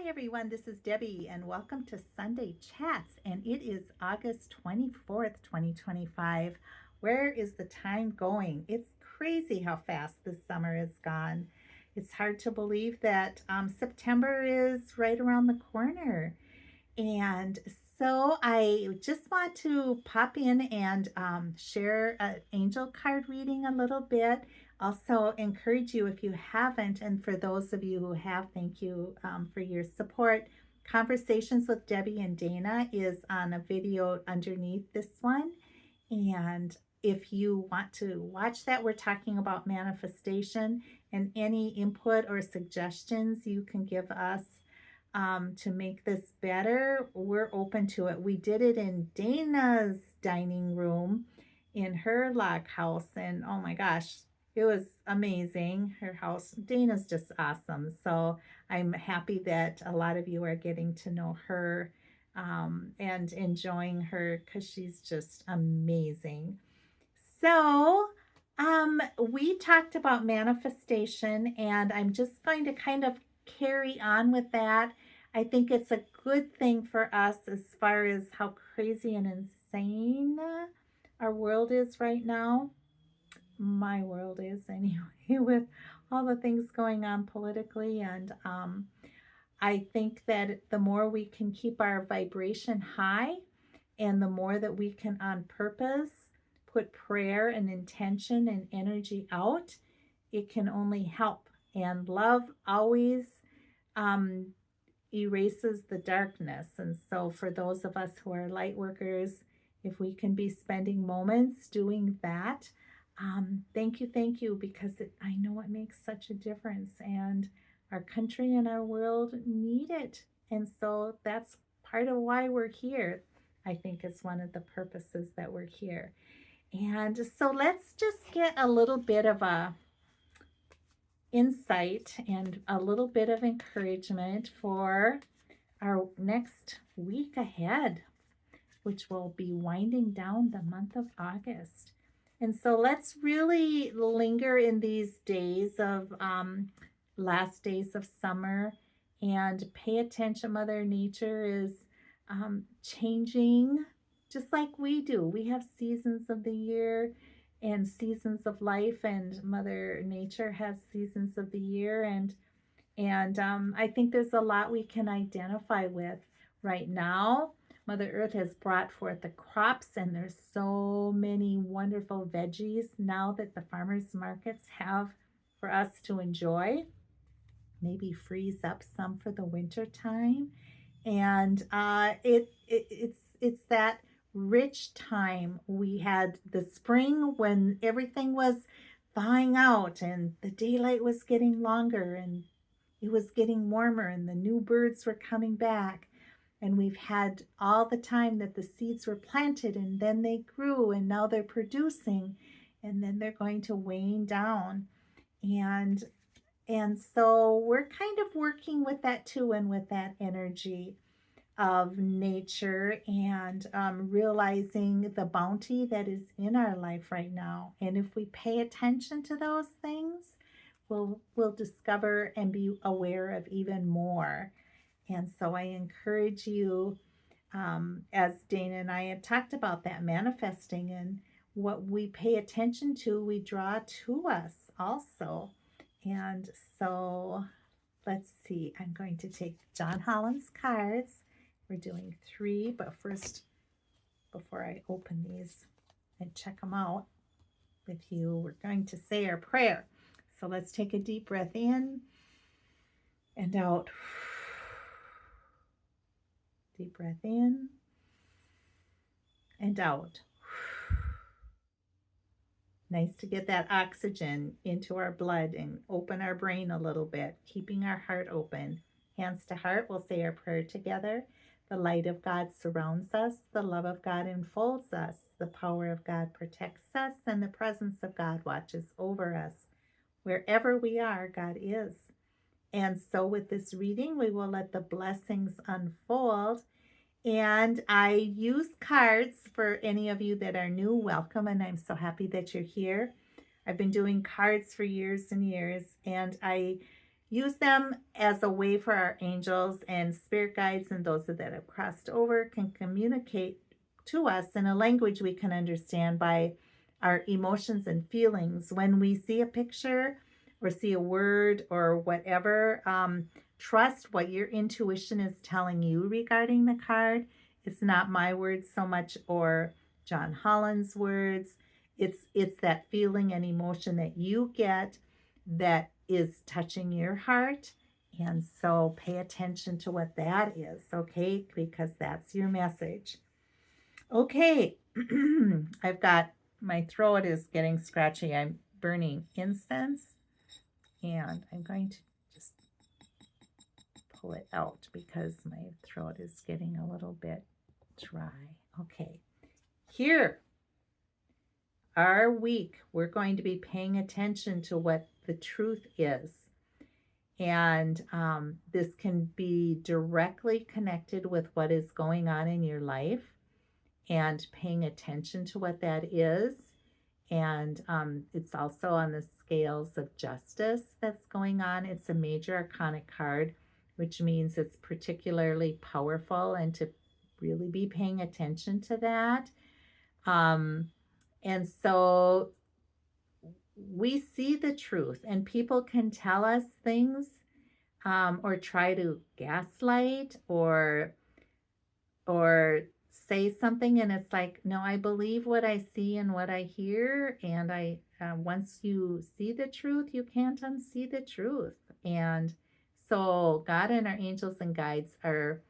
Hi everyone, this is Debbie and welcome to Sunday Chats, and it is August 24th, 2025. Where is the time going? It's crazy how fast this summer has gone. It's hard to believe that September is right around the corner. And so I just want to pop in and share an angel card reading a little bit. Also, encourage you if you haven't, and for those of you who have, thank you for your support. Conversations with Debbie and Dana is on a video underneath this one. And if you want to watch that, we're talking about manifestation, and any input or suggestions you can give us to make this better, we're open to it. We did it in Dana's dining room in her log house, and oh my gosh, it was amazing. Her house, Dana's just awesome. So I'm happy that a lot of you are getting to know her and enjoying her because she's just amazing. So, we talked about manifestation, and I'm just going to kind of carry on with that. I think it's a good thing for us as far as how crazy and insane our world is right now. My world is, anyway, with all the things going on politically. And I think that the more we can keep our vibration high, and the more that we can, on purpose, put prayer and intention and energy out, it can only help. And love always um, erases the darkness. And so, for those of us who are light workers, if we can be spending moments doing that, thank you, because I know it makes such a difference. And our country and our world need it. And so, that's part of why we're here. I think is one of the purposes that we're here. And so let's just get a little bit of a insight and a little bit of encouragement for our next week ahead, which will be winding down the month of August. And so let's really linger in these days of last days of summer and pay attention. Mother Nature is changing just like we do. We have seasons of the year and seasons of life, and Mother Nature has seasons of the year, and I think there's a lot we can identify with right now. Mother Earth has brought forth the crops, and there's so many wonderful veggies now that the farmers markets have for us to enjoy. Maybe freeze up some for the winter time, and it's that rich time. We had the spring when everything was thawing out and the daylight was getting longer and it was getting warmer and the new birds were coming back. And we've had all the time that the seeds were planted and then they grew and now they're producing and then they're going to wane down. And and so we're kind of working with that too, and with that energy of nature, and realizing the bounty that is in our life right now. And if we pay attention to those things, we'll discover and be aware of even more. And so I encourage you, as Dana and I have talked about, that manifesting, and what we pay attention to, we draw to us also. And so let's see, I'm going to take John Holland's cards. We're doing 3, but first, before I open these and check them out with you, we're going to say our prayer. So let's take a deep breath in and out. Deep breath in and out. Nice to get that oxygen into our blood and open our brain a little bit, keeping our heart open. Hands to heart, we'll say our prayer together. The light of God surrounds us. The love of God enfolds us. The power of God protects us, and the presence of God watches over us. Wherever we are, God is. And so with this reading, we will let the blessings unfold. And I use cards for any of you that are new. Welcome, and I'm so happy that you're here. I've been doing cards for years and years, and I use them as a way for our angels and spirit guides and those that have crossed over can communicate to us in a language we can understand by our emotions and feelings. When we see a picture or see a word or whatever, trust what your intuition is telling you regarding the card. It's not my words so much or John Holland's words. It's that feeling and emotion that you get that is touching your heart. And so pay attention to what that is, okay? Because that's your message. Okay, I've got, my throat is getting scratchy. I'm burning incense and I'm going to just pull it out because my throat is getting a little bit dry. Okay, here, our week, we're going to be paying attention to what the truth is. And this can be directly connected with what is going on in your life and paying attention to what that is. And it's also on the scales of justice that's going on. It's a major arcanic card, which means it's particularly powerful and to really be paying attention to that. And so we see the truth, and people can tell us things or try to gaslight or say something, and it's like, no, I believe what I see and what I hear, and I once you see the truth, you can't unsee the truth. And so God and our angels and guides are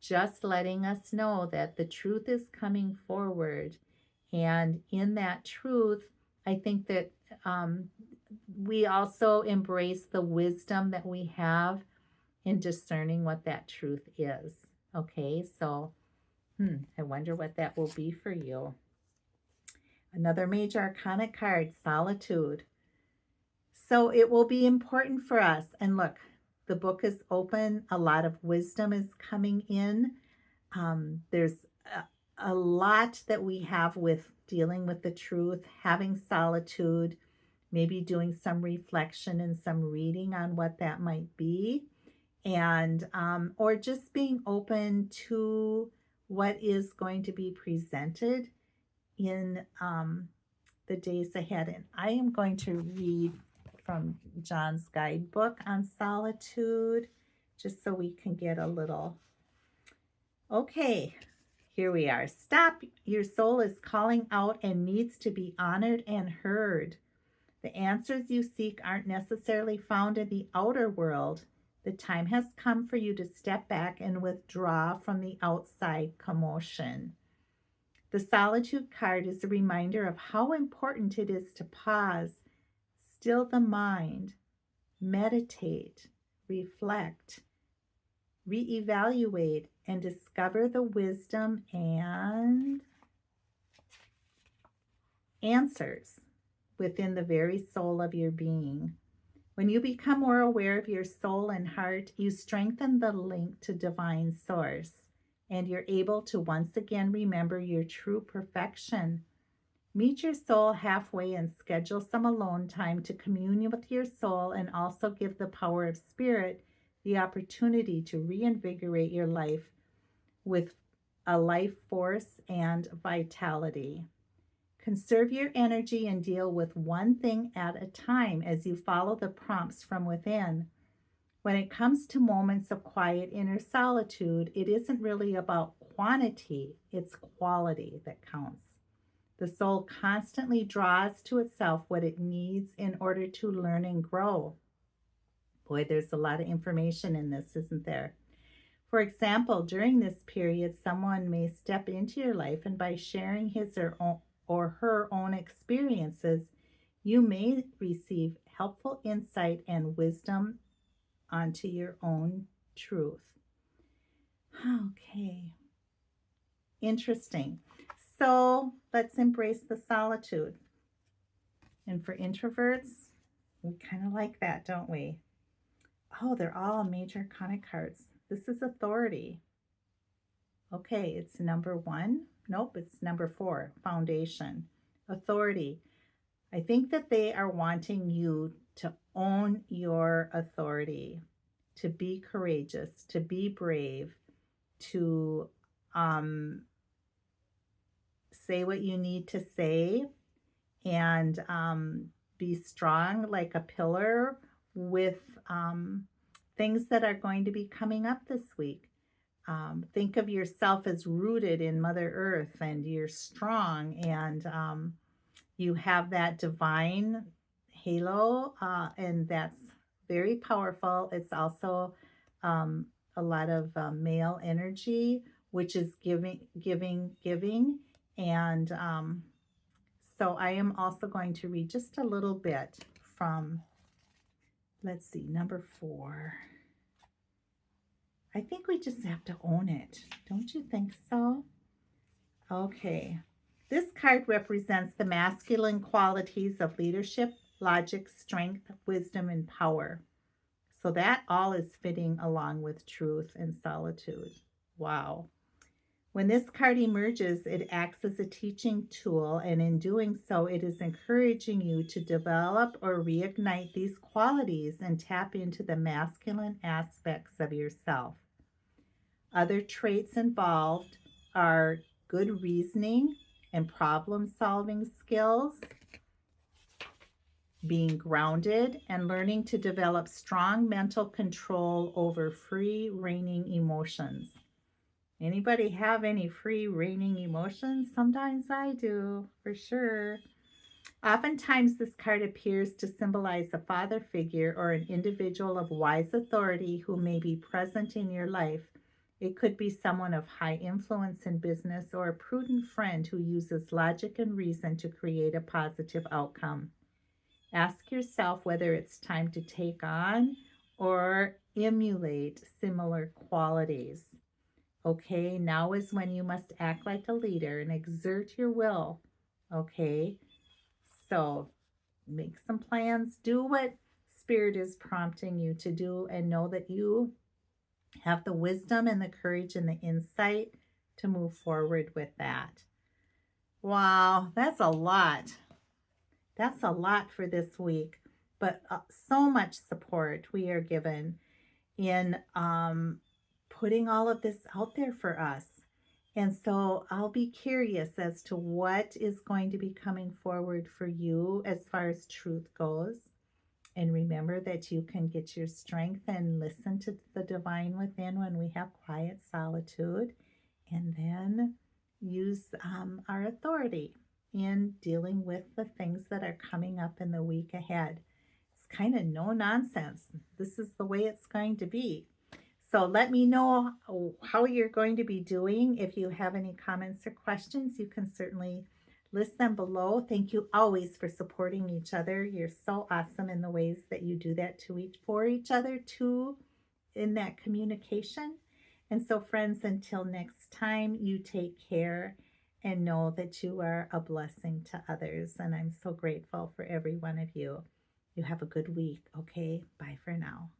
just letting us know that the truth is coming forward. And in that truth, I think that we also embrace the wisdom that we have in discerning what that truth is. Okay, so I wonder what that will be for you. Another major arcana card, solitude. So it will be important for us. And look, the book is open. A lot of wisdom is coming in. There's a lot that we have with dealing with the truth, having solitude, maybe doing some reflection and some reading on what that might be, and or just being open to what is going to be presented in the days ahead. And I am going to read from John's guidebook on solitude, just so we can get a little. Okay, here we are. Stop. Your soul is calling out and needs to be honored and heard. The answers you seek aren't necessarily found in the outer world. The time has come for you to step back and withdraw from the outside commotion. The solitude card is a reminder of how important it is to pause, still the mind, meditate, reflect, reevaluate, and discover the wisdom and answers within the very soul of your being. When you become more aware of your soul and heart, you strengthen the link to divine source, and you're able to once again remember your true perfection. Meet your soul halfway and schedule some alone time to commune with your soul, and also give the power of spirit the opportunity to reinvigorate your life with a life force and vitality. Conserve your energy and deal with one thing at a time as you follow the prompts from within. When it comes to moments of quiet inner solitude, it isn't really about quantity, it's quality that counts. The soul constantly draws to itself what it needs in order to learn and grow. Boy, there's a lot of information in this, isn't there? For example, during this period, someone may step into your life, and by sharing his or her own experiences, you may receive helpful insight and wisdom onto your own truth. Okay. Interesting. So let's embrace the solitude. And for introverts, we kind of like that, don't we? Oh, they're all major arcana cards. This is authority. Okay, it's number 1. Nope, it's number 4, foundation. Authority. I think that they are wanting you to own your authority, to be courageous, to be brave, to um, say what you need to say, and be strong like a pillar with things that are going to be coming up this week. Think of yourself as rooted in Mother Earth, and you're strong, and you have that divine halo, and that's very powerful. It's also a lot of male energy, which is giving, giving, giving. And so I am also going to read just a little bit from, let's see, number 4. I think we just have to own it. Don't you think so? Okay. This card represents the masculine qualities of leadership, logic, strength, wisdom, and power. So that all is fitting along with truth and solitude. Wow. When this card emerges, it acts as a teaching tool, and in doing so, it is encouraging you to develop or reignite these qualities and tap into the masculine aspects of yourself. Other traits involved are good reasoning and problem-solving skills, being grounded, and learning to develop strong mental control over free-reigning emotions. Anybody have any free-reigning emotions? Sometimes I do, for sure. Oftentimes, this card appears to symbolize a father figure or an individual of wise authority who may be present in your life. It could be someone of high influence in business or a prudent friend who uses logic and reason to create a positive outcome. Ask yourself whether it's time to take on or emulate similar qualities. Okay, now is when you must act like a leader and exert your will. Okay, so make some plans, do what Spirit is prompting you to do, and know that you have the wisdom and the courage and the insight to move forward with that. Wow, that's a lot. That's a lot for this week, but so much support we are given in putting all of this out there for us. And so I'll be curious as to what is going to be coming forward for you as far as truth goes. And remember that you can get your strength and listen to the divine within when we have quiet solitude, and then use our authority in dealing with the things that are coming up in the week ahead. It's kind of no nonsense. This is the way it's going to be. So let me know how you're going to be doing. If you have any comments or questions, you can certainly list them below. Thank you always for supporting each other. You're so awesome in the ways that you do that for each other too, in that communication. And so friends, until next time, you take care and know that you are a blessing to others. And I'm so grateful for every one of you. You have a good week. Okay, bye for now.